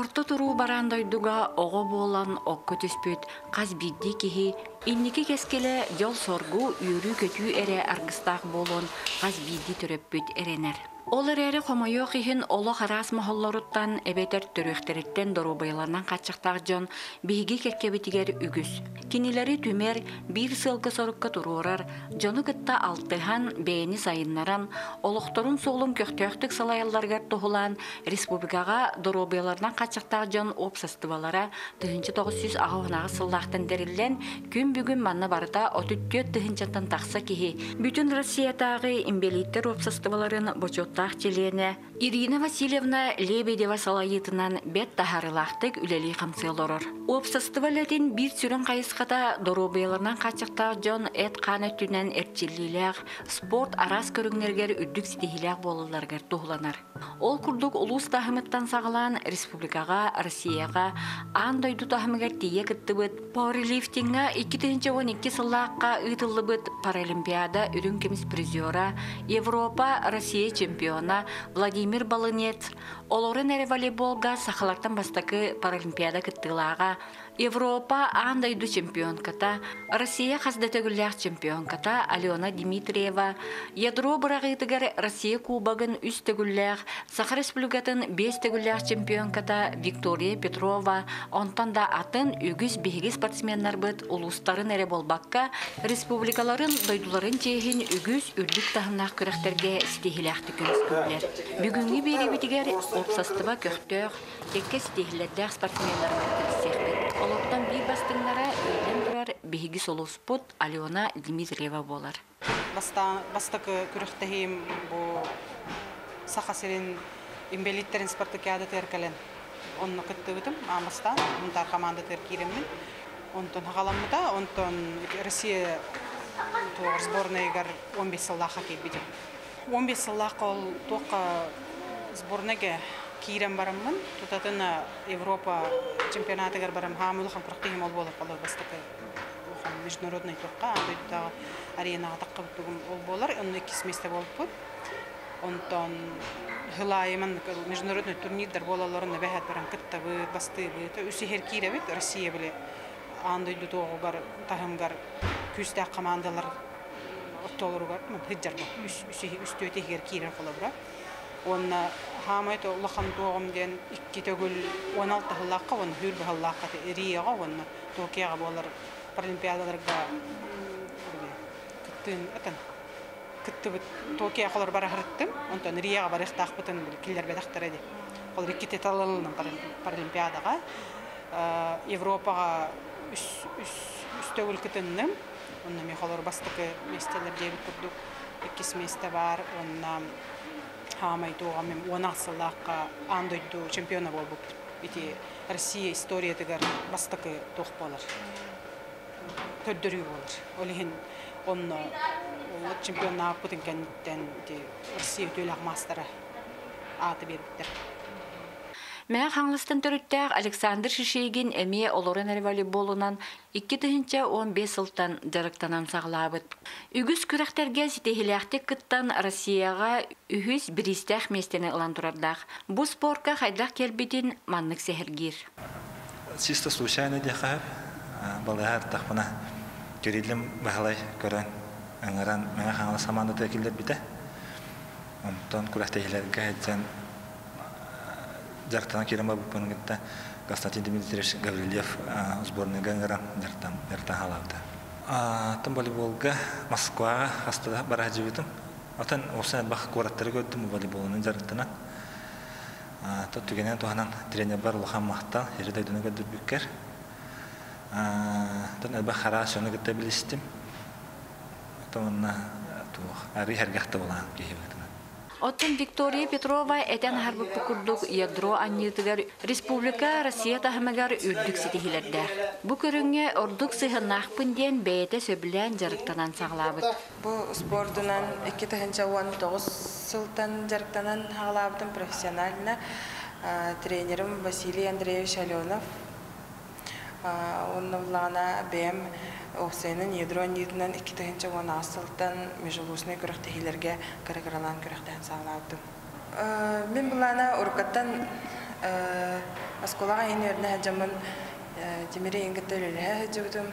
Орто туруу барандойдуга ого болан окко түспүт каз бидди кихи инники кескеле жол соргу үйрү көтүү эре аргыстаак болон каз бидди төрөппүт эренер. Ол эрери хомойо кихин оло харас махоллоруттан эбетер төрөхтериттен дорубайларынан каччактаак жон биһиги кеккебитигер үгүс. Кинилери түмер бир сылгы сорукка туруурар, жону кытта алтыхан бээни сайыннаран, олохторун соолун көктөктүк салаялларгар тухулан республикага дорубайларынан каччактаак жон опсастыбалара 1900 сыллаактан дерилен күн бүгүн манна барыта отүттүөт тыһынчаттан такса кихи. Бүтүн Россиятагы имбелиттер опсастыбаларын бочоттаак челене Ирина Васильевна Лебедева салайытынан бет тахарылактык үлели камсылорор. Опсастыбалатын бир сүрөн кайыската дорубайларынан каччактаак жон эт канөттүнөн эрчиллилер, спорт арас көрүңнергер үддүк ситихилер болуларгар тухланар. Ол курдук улус тахымыттан сагалан республикага, Россияга андойду тахымыгар тие кыттыбыт. Пауэрлифтинга 2012 сыллаакка ыйтылыбыт Паралимпиада үрүн кемис призера, Европа, Россия чемпиона Владимир Балынец, олорын эре волейболга сахалактан бастакы Паралимпиада кыттылаага, Европа андайду чемпионката, Россия хаздатөгүллях чемпионката Алена Дмитриева, ядро бырагытыгар Россия кубагын үстөгүллях, Саха республикатын 5 төгүллях чемпионката Виктория Петрова, онтан да атын үгүс биһиги спортсменнар быт улустарын эре болбакка, республикаларын дойдуларын чейхин үгүс үрдүк тахыннах көрөктерге стихилахты күнүскүллер. Бүгүнгү берибитигер опсастыба көктөөх, текке стихилердэх спортсменнар быт. Олоттан бир бастыңнара өйден турар биһиги солуспут Алена Дмитриева болар. Бастакы күрөхтехим бу Саха серин имбелиттерин спартакиада теркелен. Онны кыттыбытым, амастан, мындар команда теркиремин. Онтон хагаламмыта, онтон Россия сборныйгар 15 сыллаха келбидим. 15 сыллаха ол тока сборныйга кирем бараммын, тутатына Европа чемпионатыгар барам, хамылыхан кырктыгым ол болуп калды бастакы. Международный тоққа, андайда аренаға таққыбыттығым ол болар, онны 2 месте болыппыт. Онтон хылайымын международный турнирдар болаларына бәхәт баран кыттабы, бастыбы, үсі херкиребет, Россия біле андайда тоғығар, тахымгар күстәк командалар оттолыругар, хыджар бұл, үсті өте херкирер қолы бұра. Онна хамайты ұлақан тоғым ден 2 төгіл 16 хыллаққа, оны хүрбі хыллаққа Рияға, оны Токияға болар Паралимпиадаларга кыттыбыт Токия қолар бара хырыттым, онтон Рияға бар ықтақпытын келдер бәдақтар әді. Қолар 2 теталылының Паралимпиадаға, Европаға үстөгіл күтіннім, онна мен қолар бастықы местелер дебіт күрдік, 2 месте бар, онна хамай тоға мен 16 сылаққа андойду чемпиона бол бұп. Беті Россия историятығар бастықы тоқ болар. Төддөрүү болар. Олихин онно чемпионна аппытын кәнниттен Россия өтөләк мастера аты бериптер. Мәң хаңлыстан төрүттәк Александр Шишейгин әме олорын әрі волейболунан 2015 сылтан жарықтанан сағылабыт. Үгіз күрәқтерге сетехиләқтек кыттан Россияға үхіз бірістәқ местені ұлан тұрардақ. Бұ спортқа қайдақ келбетін маннық сәхіргер. Чисто случайно дехав, балығар тақпына көрелім бағалай көрін. Аңыран мәң хаңлы саманды тәкілдер біті. Онтан күрәқтегілерге әйтсен жарықтан керем ба бұппының кетті Константин Дмитриевич Гаврилев сборныйға аңыран жарықтан халауды. Атын волейболға Москваға қастыда бара жібетім. Отан осы бақ қораттары көттім волейболының жарықтынан. Тот түгенен туғанан тренер бар Лухан Мақтал, ері дайдыны көдір бүккер. Тон әлбақ қара сөні кетті білістім. Тонна әрі әргәқті болған кейбетім. Оттон Виктория Петрова этен харбы пукурдук ядро аннитыгар республика Россия тахымагар үрдүк ситихилердер. Бу көрүнгө ордук сыхыннахпын ден бейте сөбүлен жарыктанан саглабыт. Бу спортунан 2019 сылтан жарыктанан саглабытым профессионально. Тренерим Василий Андреевич Аленов. Onun lana BM Oxsenin ядро нитинен 2010 сылтан межлусный көрөктөгүлөргө каракараlan көрөктөн саалаптым. Мен булана уркаттан Осколага ин өрнө хаҗамын Тимире ингетелеле хаҗыбытым.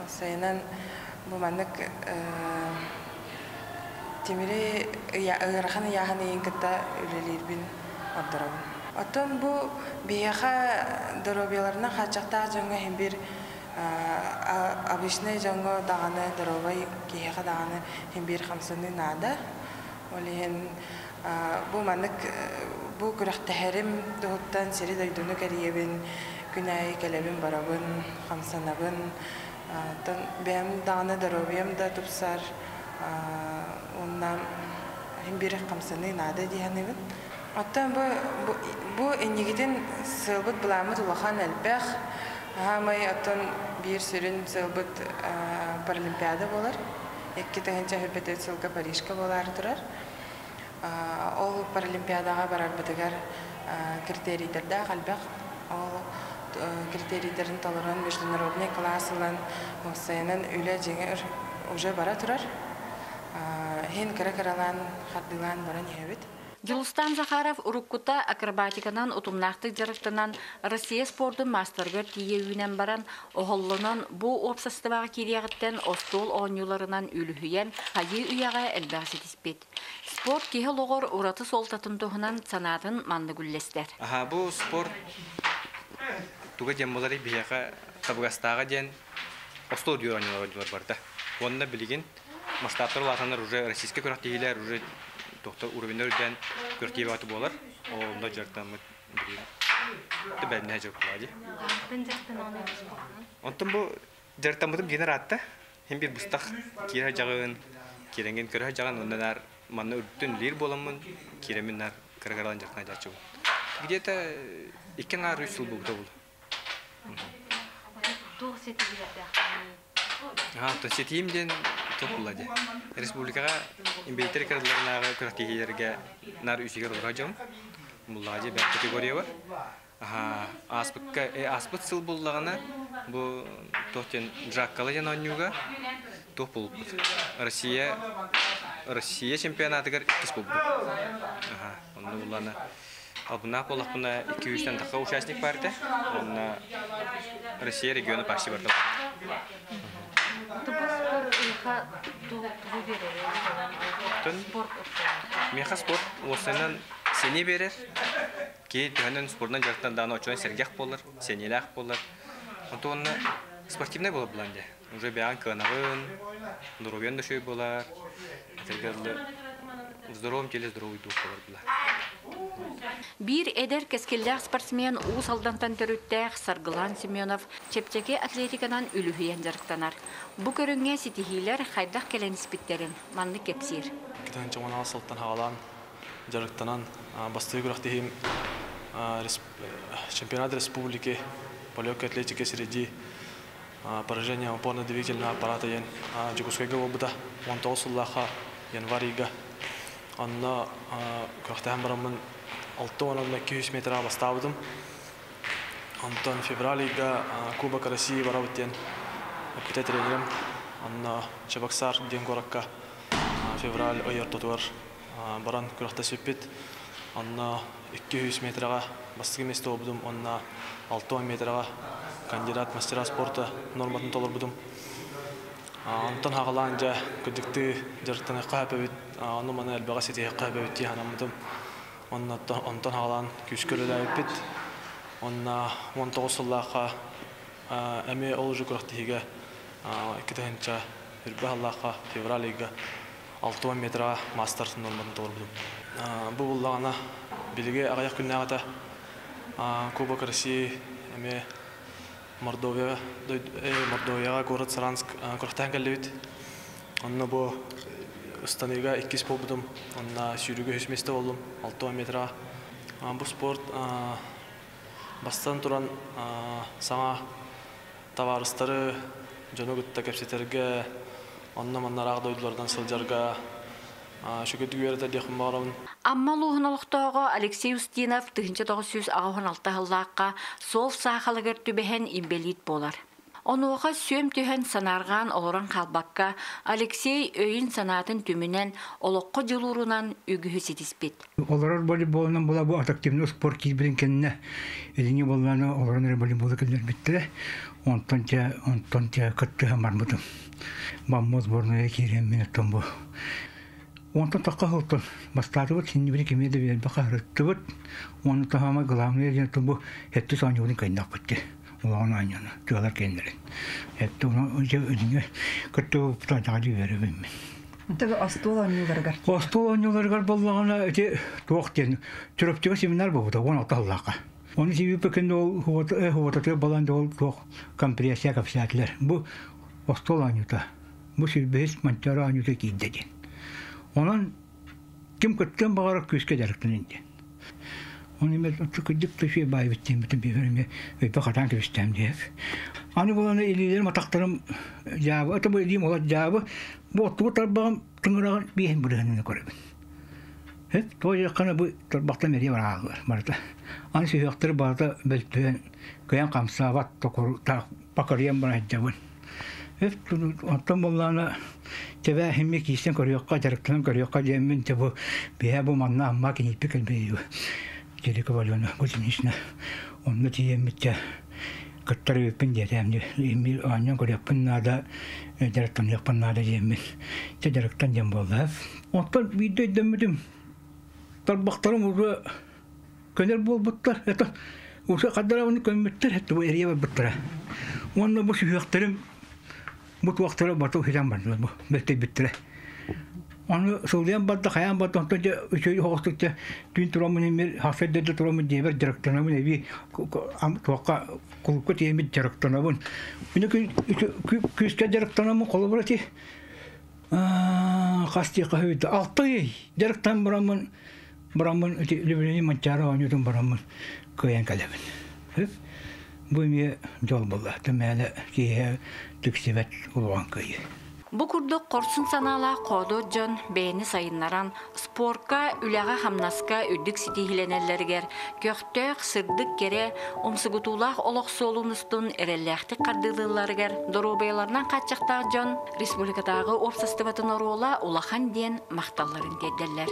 Сайынан бу маннык Тимире ыраханы яханы ингетта үлелербин отдырабын. Оттон бу бияха доробияларына хачакта жаңга хем бир обычный жаңга даганы доробай кияха даганы хем бир хамсыны нада. Олен бу маннык бу күрәхтәһәрем доттан сире дойдуны кәриебин күнәй кәлебин барабын хамсанабын тон бәм даганы доробиям да тупсар оннан хем бир хамсыны нада дигәнебен. Оттан бу эннигиден сылбыт буламыт улахан әлбәх. Хамай оттан бир сүрін сылбыт паралимпиада болар. Екки тәһенчә хөбәтә сылга Парижка болар турар. Ол паралимпиадага барар битегәр критерийләрдә әлбәх. Ол критерийләрен толоран международный классылан Хусейнан үлә җиңер уже бара турар. Хен каракаралан хатдылан баран ябит. Жылустан Захаров уруккута акробатиканан утумнактык жарыктанан Россия спортун мастергер тиеуінен баран оғоллынан бу опсастыбағы кириягыттен остол оңюларынан үлүхүйен хайы уяға әлбәғсі тиспет. Спорт кихи лоғыр ураты солтатын тұғынан санатын манды күллестер. Бу спорт туға ден болары бияға табығастаға ден остол дүйір оңюлар барды. Онына білген масштабтар латанар уже российский көрәк дейілер, уже доктор уровеньден көртебе аты болар. Онда жартамы билген. Бәдіне жок болады. Онтан бу жартамытым генер атты. Hem bir bustaq kira jagın, kirengen körə jagın ondan manna üttün lir bolamın, kireminler kırgaralan jakna jaçı. Где-то 2 ар 3 yıl buldu. То сетимден топлады. Республикага имбейтер кырдыларына көрәтегелерге нар үсигер урajam. Буллажы бер категория бар. Аспыт сыл буллагына бу тохтен жаккала жананюга топул. Россия чемпионатыгар 2 болду. Онда буллана Абына полақпына 200-тен таққа участник барды. Онна Россия регионы парши барды. Меха спорт осынан сене берер. Ки түйәнен спортынан жарықтан даны очуан сергек болыр, сенелек болыр. Онда спортивный болып бұланды. Уже бәған кынағын, здоровьен дөшөй болар. Здоровым теле здоровый дух болар бұлар. Bir eder keskillik sportsmen Uğuz Aldantan törüttəq Sargılan Semyonov çepçeki atletikadan ülühüyen jarıktanar. Bu körünge sitihilər xaydaq kelen ispitlerin manlı kepsir. Kitan çamana Saltan havalan jarıktanan bastığı görəxtihim чемпионат республики по легкой атлетике среди поражения опорно-двигательного аппарата ян Жигускайга обыда 19 январига анна көрәхтәһәм барамын 6-200 метрга бастабыдым. Антон февралига Кубок России барабыттен опыта тренерим. Анна Чебоксар ден горакка февраль ойыр тотуар баран көрәхтә сөппет. Анна 200 метрга бастыгы месте обыдым. Анна 6 метрга кандидат мастера спорта норматын толыр будым. Антон хағаланжа көдікті жарықтан қағапабет, оны мана әлбәға сетеге қағапабет дейханамыдым. Антон хағалан күшкөлі әйіппет. Онна 19 сыллаққа әме олы жүкірақтығыға 2-тәхінші үрбі аллаққа февралиға 6 метрға мастер норматын толыр будым. Бұл бұллағана біліге ағаяқ күнне ағата Кубок России әме Мордовияга город Саранск көрәхтәһән кәллебит. Онна бу станига 2 болдым. Онна сүйрүгө хөсместе болдум 6 метрга. Бу спорт бастан туран саңа товарыстары жөнөгүттө кепсетерге, онна маннарак дойдулардан сылжарга шүгөдүгөрөтө дехим барам. Амма луғыналықтауға Алексей Устинов 1996 жыллаққа сол сақалығыр түбәхен имбелит болар. Онуға сөм түһен санарған олоран қалбаққа Алексей өйін санатын түмінен олыққы жылурунан үгіхі сетіспет. Олар волейболынан була бу атактивный спорт кийбилин кенне. Эдине болланы олар волейболы келер биттире. Онтон те кытты хамармытым. Баммоз сборная кирем минуттан бу. Онтон такка хылтын. Бастады вот синни бир кемеде бер бакарытты вот. Оны тахама главный женту бу хетти санюнун кайнак битти. Улан айняны. Тюалар кендерин. Хетти оны өдүнө кытты тантагы беребим. Таби астол ойнуларгар. Астол ойнуларгар боллагана эти токтен төрөптөгө семинар болду. Оны аталлака. Оны себеп экенде ол ховата баланды ол ток компрессия капсатлар. Бу астол ойнута. Бу сибес мантара ойнута кийдеген. Онан ким көттөн багарак көскө жарыктын инде. Оны мен түкүдүк төшө бай биттим бүтүн беверме өй бакатан көстөм деп. Аны боланы элилер матактарым жабы ата бу дим ола жабы бу турбагым тыңыраган бейин бүрөнүнө көрөбүн. Той якына бу турбакта мере барда. Аны сүйөктөр барда белтен көйөн камса ват токор та бакарыям бар жабын. Оттон болланы тебе химми кийсен көрөкка жарыктан көрөкка жемин тебу бия бу манна амма кинипи келбейби. Келеке балыны көзүнүшүнө онну тиемитте кыттары пиндетемди эми анын көрөкпүн нада жарыктан якпан нада жемин те жарыктан жем болду. Оттон видео демидим. Тарбактарым уже көнөр болбуттар. Это уже кадараны көмөттөр это эрия буттара. Онну бу сүйөктөрүм бут вактара бату хижам бар бу бетте биттире. Аны сулдян батта хаян батта тönce üçüncü hostukta tün turamın emir hafedde turamın diye bir direktörümün evi tuakka kulukka tiyemit direktörümün. Bine küske direktörümün kolaborati kasti kahvede altı direktörüm buramın libreyi mançara oynuyordum buramın köyen kalemin. Bu emiye yol buldu. Temele ki tüksivet uluan köyü. Bu kurduk korsun sanala kodu John beyni sayınlaran sporka ülağa hamnaska üddük sitihilenellerger köktök sırdık kere omsugutulaq oloqsolunustun erelleğti kardılırlarger dorobeylarından kaçacakta John Respublikadağı opsastivatın orola ulahan diyen mahtalların dediler.